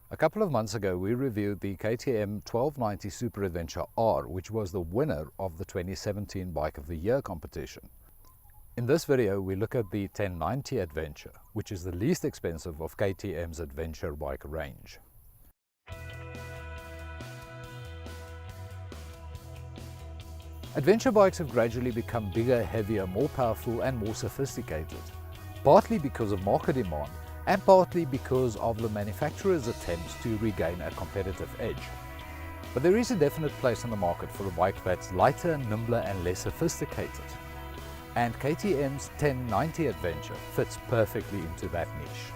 A couple of months ago we reviewed the KTM 1290 Super Adventure R, which was the winner of the 2017 Bike of the Year competition. In this video we look at the 1090 Adventure, which is the least expensive of KTM's adventure bike range. Adventure bikes have gradually become bigger, heavier, more powerful and more sophisticated, partly because of market demand and partly because of the manufacturer's attempts to regain a competitive edge. But there is a definite place in the market for a bike that's lighter, nimbler and less sophisticated. And KTM's 1090 Adventure fits perfectly into that niche.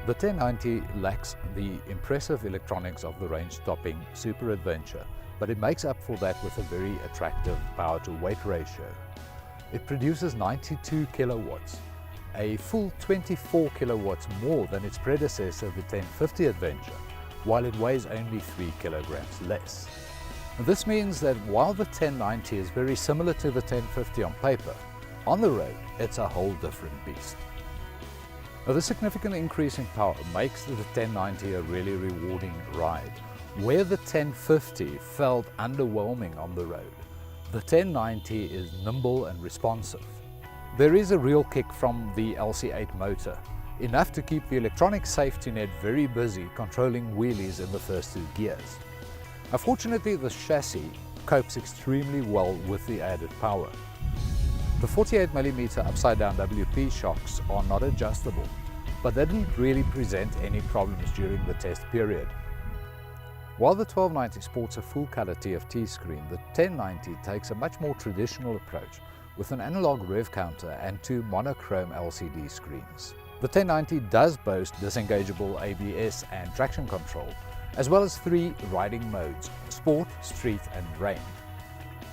The 1090 lacks the impressive electronics of the range-topping Super Adventure, but it makes up for that with a very attractive power-to-weight ratio. It produces 92 kilowatts, a full 24 kilowatts more than its predecessor, the 1050 Adventure, while it weighs only 3 kilograms less. This means that while the 1090 is very similar to the 1050 on paper, on the road it's a whole different beast. Now, the significant increase in power makes the 1090 a really rewarding ride. Where the 1050 felt underwhelming on the road, the 1090 is nimble and responsive. There is a real kick from the LC8 motor, enough to keep the electronic safety net very busy controlling wheelies in the first two gears. Unfortunately, the chassis copes extremely well with the added power. The 48mm upside-down WP shocks are not adjustable, but they didn't really present any problems during the test period. While the 1290 sports a full-color TFT screen, the 1090 takes a much more traditional approach with an analog rev counter and two monochrome LCD screens. The 1090 does boast disengageable ABS and traction control, as well as 3 riding modes: Sport, Street and Rain.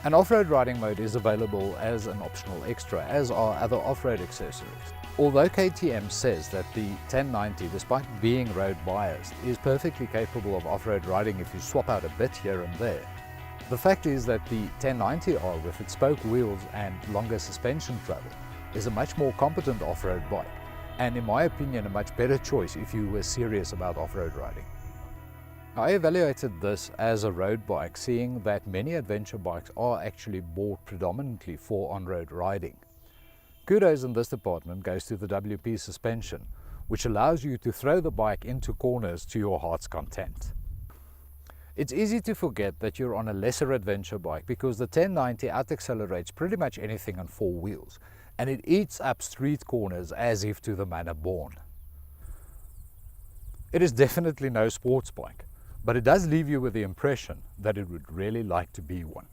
An off-road riding mode is available as an optional extra, as are other off-road accessories. Although KTM says that the 1090, despite being road biased, is perfectly capable of off-road riding if you swap out a bit here and there, the fact is that the 1090R, with its spoke wheels and longer suspension travel, is a much more competent off-road bike, and in my opinion a much better choice if you were serious about off-road riding. I evaluated this as a road bike, seeing that many adventure bikes are actually bought predominantly for on-road riding. Kudos in this department goes to the WP suspension, which allows you to throw the bike into corners to your heart's content. It's easy to forget that you're on a lesser adventure bike because the 1090 out-accelerates pretty much anything on 4 wheels, and it eats up street corners as if to the manner born. It is definitely no sports bike, but it does leave you with the impression that it would really like to be one.